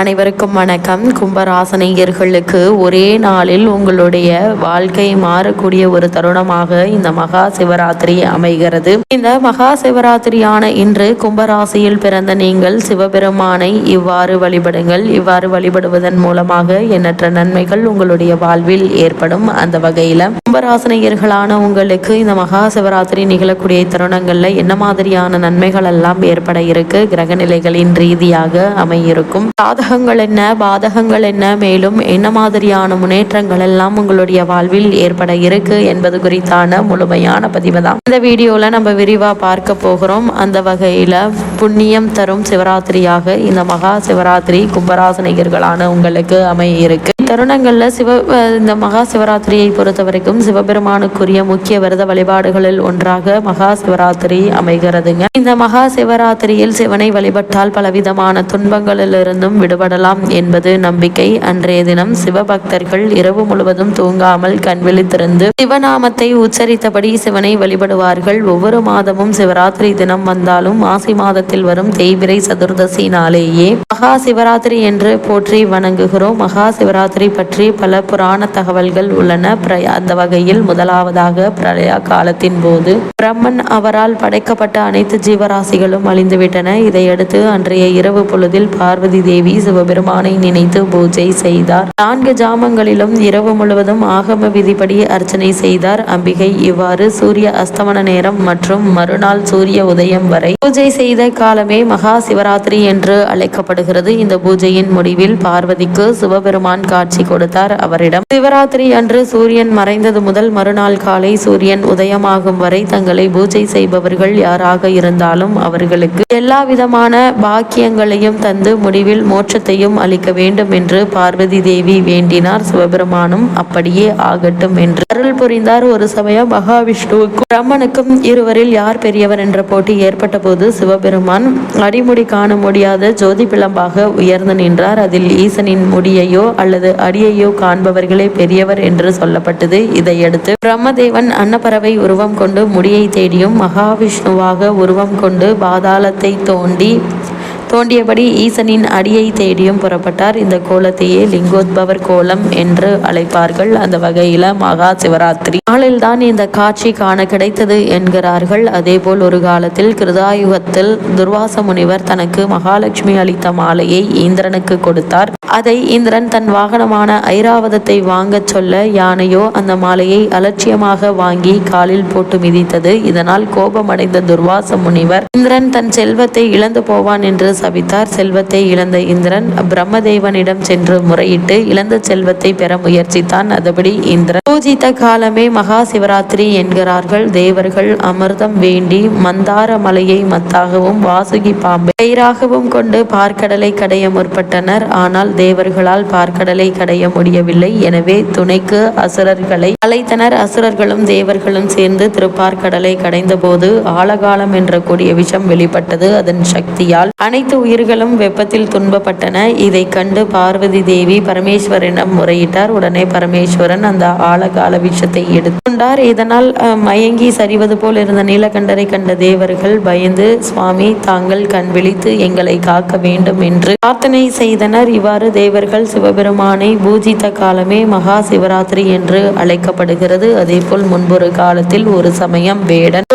அனைவருக்கும் வணக்கம். கும்பராசனையர்களுக்கு ஒரே நாளில் உங்களுடைய வாழ்க்கை மாறக்கூடிய ஒரு தருணமாக இந்த மகா சிவராத்திரி அமைகிறது. இந்த மகா சிவராத்திரியான இன்று கும்பராசியில் பிறந்த நீங்கள் சிவபெருமானை இவ்வாறு வழிபடுங்கள். இவ்வாறு வழிபடுவதன் மூலமாக எண்ணற்ற நன்மைகள் உங்களுடைய வாழ்வில் ஏற்படும். அந்த வகையில கும்பராசனையர்களான உங்களுக்கு இந்த மகா சிவராத்திரி நிகழக்கூடிய தருணங்கள்ல என்ன மாதிரியான நன்மைகள் எல்லாம் ஏற்பட இருக்கு, கிரகநிலைகளின் ரீதியாக அமையிருக்கும், சாதகங்கள் என்ன, பாதகங்கள் என்ன, மேலும் என்ன மாதிரியான முன்னேற்றங்கள் எல்லாம் உங்களுடைய வாழ்வில் ஏற்பட இருக்கு என்பது குறித்தான முழுமையான பதிவு தான் இந்த வீடியோல நம்ம விரிவா பார்க்க போகிறோம். அந்த வகையில புண்ணியம் தரும் சிவராத்திரியாக இந்த மகா சிவராத்திரி கும்பராசனையர்களான உங்களுக்கு அமைய இருக்கு. தருணங்கள்ல இந்த மகா சிவராத்திரியை பொறுத்த வரைக்கும் சிவபெருமானுக்குரிய முக்கிய விரத வழிபாடுகளில் ஒன்றாக மகா சிவராத்திரி அமைகிறதுங்க. இந்த மகா சிவராத்திரியில் சிவனை வழிபட்டால் பலவிதமான துன்பங்களிலிருந்தும் விடுபடலாம் என்பது நம்பிக்கை. அன்றைய தினம் சிவபக்தர்கள் இரவு முழுவதும் தூங்காமல் கண் விழித்திருந்து சிவநாமத்தை உச்சரித்தபடி சிவனை வழிபடுவார்கள். ஒவ்வொரு மாதமும் சிவராத்திரி தினம் வந்தாலும் மாசி மாதத்தில் வரும் தேய்பிறை சதுர்தசி நாளேயே மகா சிவராத்திரி என்று போற்றி வணங்குகிறோம். மகா சிவராத்திரி பற்றி பல புராண தகவல்கள் உள்ளன. அந்த வகையில் முதலாவதாக பிரளய காலத்தின் போது பிரம்மன் அவரால் படைக்கப்பட்ட அனைத்து ஜீவராசிகளும் அழிந்துவிட்டன. இதையடுத்து அன்றைய இரவு பொழுதில் பார்வதி தேவி சிவபெருமானை நினைத்து பூஜை செய்தார். 4 ஜாமங்களிலும் இரவு முழுவதும் ஆகம விதிப்படி அர்ச்சனை செய்தார். அம்பிகை இவ்வாறு சூரிய அஸ்தமன நேரம் மற்றும் மறுநாள் சூரிய உதயம் வரை பூஜை செய்த காலமே மகா சிவராத்திரி என்று அழைக்கப்படுகிறது. இந்த பூஜையின் முடிவில் பார்வதிக்கு சிவபெருமான் காட்சி கொடுத்தார். அவரிடம் சிவராத்திரி அன்று சூரியன் மறைந்தது முதல் மறுநாள் காலை சூரியன் உதயமாகும் வரை தங்களை பூஜை செய்பவர்கள் யாராக இருந்தாலும் அவர்களுக்கு எல்லா விதமான பாக்கியங்களையும் தந்து முடிவில் மோட்சத்தையும் அளிக்க வேண்டும் என்று பார்வதி தேவி வேண்டினார். சிவபெருமானும் அப்படியே ஆகட்டும் என்று அருள் புரிந்தார். ஒரு சமயம் மகாவிஷ்ணுவுக்கும் பிரம்மனுக்கும் இருவரில் யார் பெரியவர் என்ற போட்டி ஏற்பட்ட போது சிவபெருமான் அடிமுடி காண முடியாத ஜோதி பிளம்பாக உயர்ந்து நின்றார். அதில் ஈசனின் முடியையோ அல்லது அடியையோ காண்பவர்களே பெரியவர் என்று சொல்லப்பட்டது. இதையடுத்து பிரம்மதேவன் அன்னப்பறவை உருவம் கொண்டு முடியை தேடியும் மகாவிஷ்ணுவாக உருவம் கொண்டு பாதாளத்தை தோண்டியபடி ஈசனின் அடியை தேடியும் புறப்பட்டார். இந்த கோலத்தையே லிங்கோத்பவர் கோலம் என்று அழைப்பார்கள். அந்த வகையில மகா சிவராத்திரி நாளில்தான் இந்த காட்சி காண கிடைத்தது என்கிறார்கள். அதேபோல் ஒரு காலத்தில் கிருதாயுகத்தில் துர்வாச முனிவர் தனக்கு மகாலட்சுமி அளித்த மாலையை இந்திரனுக்கு கொடுத்தார். அதை இந்திரன் தன் வாகனமான ஐராவதத்தை வாங்கச் சொல்ல யானையோ அந்த மாலையை அலட்சியமாக வாங்கி காலில் போட்டு மிதித்தது. இதனால் கோபமடைந்த துர்வாச முனிவர் இந்திரன் தன் செல்வத்தை இழந்து போவான் என்று சபித்தார். செல்வத்தை இழந்த இந்திரன் பிரம்மதேவனிடம் சென்று முறையிட்டு இழந்த செல்வத்தை பெற முயற்சித்தான். அதுபடி இந்திரன் பூஜித்த காலமே மகா சிவராத்திரி என்கிறார்கள். தேவர்கள் அமிர்தம் வேண்டி மந்தார மலையை மத்தாகவும் வாசுகி பாம்பை கயிறாகவும் கொண்டு பார்க்கடலை கடைய முற்பட்டனர். ஆனால் தேவர்களால் பார்க்கடலை கடைய முடியவில்லை. எனவே துணைக்கு அசுரர்களை அழைத்தனர். அசுரர்களும் தேவர்களும் சேர்ந்து திருப்பார்கடலை கடைந்த போது ஆழகாலம் என்ற கொடிய விஷம் வெளிப்பட்டது. அதன் சக்தியால் அனைத்து உயிர்களும் வெப்பத்தில் துன்பப்பட்டன. இதை கண்டு பார்வதி தேவி பரமேஸ்வரனிடம் முறையிட்டார். உடனே பரமேஸ்வரன் அந்த ஆழகால விஷத்தை எடுத்துக்கொண்டார். இதனால் மயங்கி சரிவது போல் இருந்த நீலகண்டரை கண்ட தேவர்கள் பயந்து சுவாமி தாங்கள் கண் விழித்து எங்களை காக்க வேண்டும் என்று பிரார்த்தனை செய்தனர். இவ்வாறு தேவர்கள் சிவபெருமானை பூஜித்த காலமே மகா சிவராத்திரி என்று அழைக்கப்படுகிறது. அதேபோல் முன்பொரு காலத்தில் ஒரு சமயம் வேடன்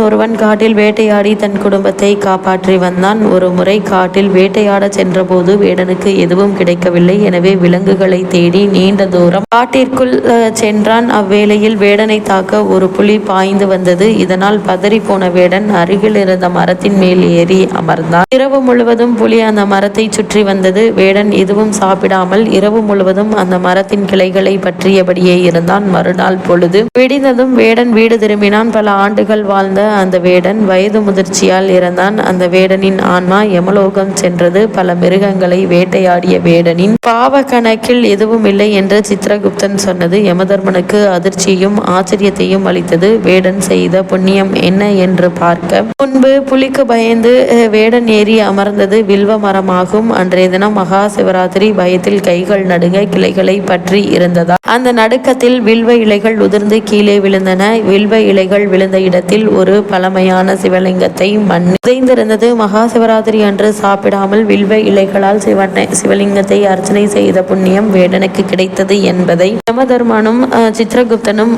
ஒருவன் காட்டில் வேட்டையாடி தன் குடும்பத்தை காப்பாற்றி வந்தான். ஒரு முறை காட்டில் வேட்டையாட சென்ற போது வேடனுக்கு எதுவும் கிடைக்கவில்லை. எனவே விலங்குகளை தேடி நீண்ட தூரம் காட்டிற்குள் சென்றான். அவ்வேளையில் வேடனை தாக்க ஒரு புலி பாய்ந்து வந்தது. இதனால் பதறி போன வேடன் அருகில் இருந்த மரத்தின் மேல் ஏறி அமர்ந்தான். இரவு முழுவதும் புலி அந்த மரத்தை சுற்றி வந்தது. வேடன் எதுவும் சாப்பிடாமல் இரவு முழுவதும் அந்த மரத்தின் கிளைகளை பற்றியபடியே இருந்தான். மறுநாள் பொழுது விடிந்ததும் வேடன் வீடு திரும்பினான். பல ஆண்டுகள் வாழ்ந்த அந்த வேடன் வயது முதிர்ச்சியால் இறந்தான். அந்த வேடனின் ஆன்மா யமலோகம் சென்றது. பல மிருகங்களை வேட்டையாடிய வேடனின் பாவ கணக்கில் எதுவும் இல்லை என்று சித்திரகுப்தன் சொன்னது யமதர்மனுக்கு அதிர்ச்சியும் ஆச்சரியத்தையும் அளித்தது. வேடன் செய்த புண்ணியம் என்ன என்று பார்க்க முன்பு புலிக்கு பயந்து வேடன் ஏறி அமர்ந்தது வில்வ மரமாகும். அன்றைய தினம் மகா சிவராத்திரி. பயத்தில் கைகள் நடுங்க கிளைகளை பற்றி இருந்ததா அந்த நடுக்கத்தில் வில்வ இலைகள் உதிர்ந்து கீழே விழுந்தன. வில்வ இலைகள் விழுந்த இடத்தில் ஒரு பழமையான சிவலிங்கத்தை மண் உதைந்திருந்தது. மகா சிவராத்திரி அன்று சாப்பிடாமல் வில்வ இலைகளால் சிவலிங்கத்தை அர்ச்சனை செய்த புண்ணியம் வேடனுக்கு கிடைத்தது என்பதை யமதர்மனும் சித்திரகுப்தனும்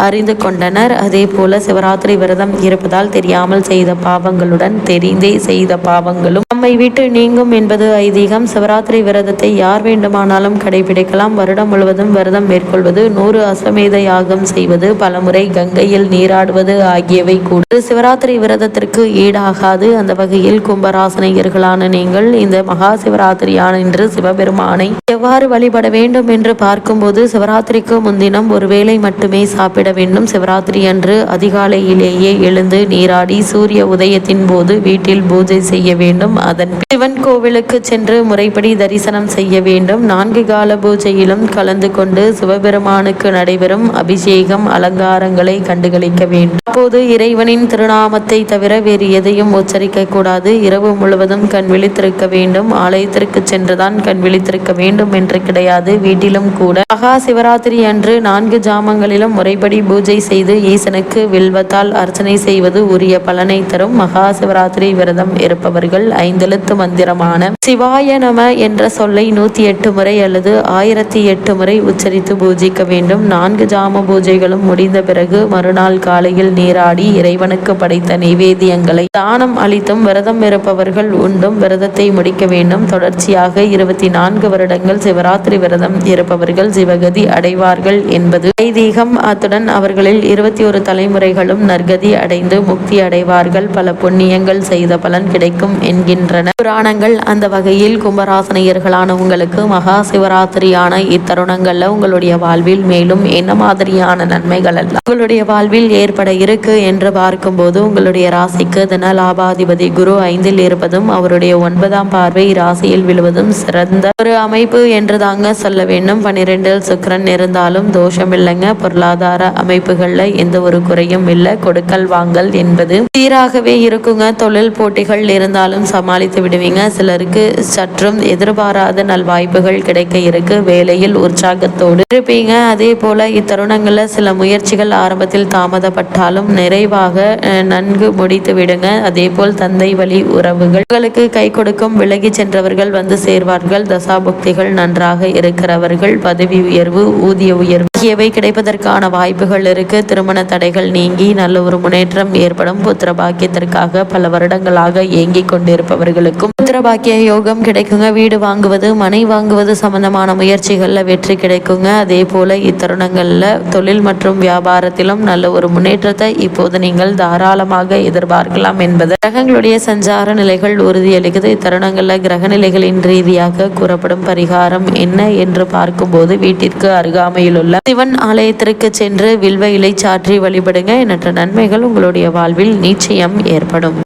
அறிந்து கொண்டனர். அதே போல சிவராத்திரி விரதம் இருப்பதால் தெரியாமல் செய்த பாவங்களுடன் தெரிந்தே செய்த பாவங்களும் நம்மை விட்டு நீங்கும் என்பது ஐதீகம். சிவராத்திரி விரதத்தை யார் வேண்டுமானாலும் கடைபிடிக்கலாம். வருடம் முழுவதும் விரதம் மேற்கொள்வது, 100 அஸ்வமேத யாகம் செய்வது, பலமுறை கங்கையில் நீராடுவது ஆகியவை கூட சிவராத்திரி விரதத்திற்கு ஈடாகாது. அந்த வகையில் கும்பராசனையர்களான நீங்கள் இந்த மகா சிவராத்திரியான இன்று சிவபெருமானை எவ்வாறு வழிபட வேண்டும் என்று பார்க்கும்போது, சிவராத்திரிக்கு முன்தினம் ஒருவேளை மட்டுமே சாப்பிட வேண்டும். சிவராத்திரி அன்று அதிகாலையிலேயே எழுந்து நீராடி சூரிய உதயத்தின் போது வீட்டில் பூஜை செய்ய வேண்டும். அதன் சிவன் கோவிலுக்கு சென்று முறைப்படி தரிசனம் செய்ய வேண்டும். 4 கால பூஜையிலும் கலந்து கொண்டு சிவபெருமானுக்கு நடைபெறும் அபிஷேகம் அலங்காரங்களை கண்டுகளிக்க வேண்டும். அப்போது இறைவனின் திருநாமத்தை தவிர வேறு எதையும் உச்சரிக்க கூடாது. இரவு முழுவதும் கண் விழித்திருக்க வேண்டும். ஆலயத்திற்கு சென்றுதான் கண் விழித்திருக்க வேண்டும் என்று கிடையாது. வீட்டிலும் கூட மகா சிவராத்திரி அன்று 4 ஜாமங்களிலும் முறைப்படி பூஜை செய்து ஈசனுக்கு வில்வத்தால் அர்ச்சனை செய்வது உரிய பலனை தரும். மகா சிவராத்திரி விரதம் இருப்பவர்கள் 5 எழுத்து மந்திரமான சிவாய நம என்ற சொல்லை 108 முறை அல்லது 1008 முறை உச்சரித்து பூஜிக்க வேண்டும். 4 ஜாம பூஜைகளும் முடிந்த பிறகு மறுநாள் காலையில் நீராடி இறைவனுக்கு படைத்த நைவேத்தியங்களை தானம் அளித்தும் விரதம் இருப்பவர்கள் உண்டும் விரதத்தை முடிக்க வேண்டும். தொடர்ச்சியாக 24 வருடங்கள் சிவராத்திரி விரதம் இருப்பவர்கள் சிவகதி அடைவார்கள் என்பது ஐதீகம். அத்துடன் அவர்களில் 21 தலைமுறைகளும் நற்கதி அடைந்து முக்தி அடைவார்கள். பல புண்ணியங்கள் செய்த பலன் கிடைக்கும் என்கின்றன புராணங்கள். அந்த வகையில் கும்பராசனையர்களான உங்களுக்கு மகா சிவராத்திரியான இத்தருணங்கள்ல உங்களுடைய வாழ்வில் மேலும் என்ன மாதிரியான நன்மைகள் எல்லாம் உங்களுடைய வாழ்வில் ஏற்பட இருக்கு என்று பார்க்கும்போது, உங்களுடைய ராசிக்கு தன லாபாதிபதி குரு 5ல் இருப்பதும் அவருடைய 9ஆம் பார்வை ராசியில் விழுவதும் சிறந்த ஒரு அமைப்பு என்று தாங்க சொல்ல வேண்டும். 12ல் சுக்கிரன் இருந்தாலும் தோஷம் இல்லைங்க. பொருளாதார அமைப்புகள்ல எந்த ஒரு குறையும் இல்லை. கொடுக்கல் வாங்கல் என்பது சீராகவே இருக்குங்க. தொழில் போட்டிகள் இருந்தாலும் சமாளித்து விடுவீங்க. சிலருக்கு சற்றும் எதிர்பாராத நல்வாய்ப்புகள் கிடைக்க இருக்கு. வேலையில் உற்சாகத்தோடு இருப்பீங்க. அதே போல இத்தருணங்கள்ல சில முயற்சிகள் ஆரம்பத்தில் தாமதப்பட்டாலும் நிறைவாக நன்கு முடித்து விடுங்க. அதே போல் தந்தை வழி உறவுகள் உங்களுக்கு கை கொடுக்கும். விலகி சென்றவர்கள் வந்து சேர்வார்கள். தசாபுக்திகள் நன்றாக இருக்கிறவர்கள் பதவி உயர்வு, ஊதிய உயர்வு ஆகியவை கிடைப்பதற்கான வாய்ப்புகள் இருக்கு. திருமண தடைகள் நீங்கி நல்ல ஒரு முன்னேற்றம் ஏற்படும். புத்திர பாக்கியத்திற்காக பல வருடங்களாக ஏங்கிக் கொண்டிருப்பவர்களுக்கும் புத்திர பாக்கிய யோகம் கிடைக்குங்க. வீடு வாங்குவது, மனை வாங்குவது சம்பந்தமான முயற்சிகள்ல வெற்றி கிடைக்குங்க. அதே போல இத்தருணங்கள்ல தொழில் மற்றும் வியாபாரத்திலும் நல்ல ஒரு முன்னேற்றத்தை இப்போது நீங்கள் தாராளமாக எதிர்பார்க்கலாம் என்பது கிரகங்களுடைய சஞ்சார நிலைகள் உறுதியளிக்குது. இத்தருணங்கள்ல கிரக நிலைகளின் ரீதியாக கூறப்படும் பரிகாரம் என்ன என்று பார்க்கும்போது, வீட்டிற்கு அருகாமையில் உள்ள சிவன் ஆலயத்திற்கு சென்று வில்வ இலை சாற்றி வழிபடுங்க. எண்ணற்ற நன்மைகள் உங்களுடைய வாழ்வில் நிச்சயம் ஏற்படும்.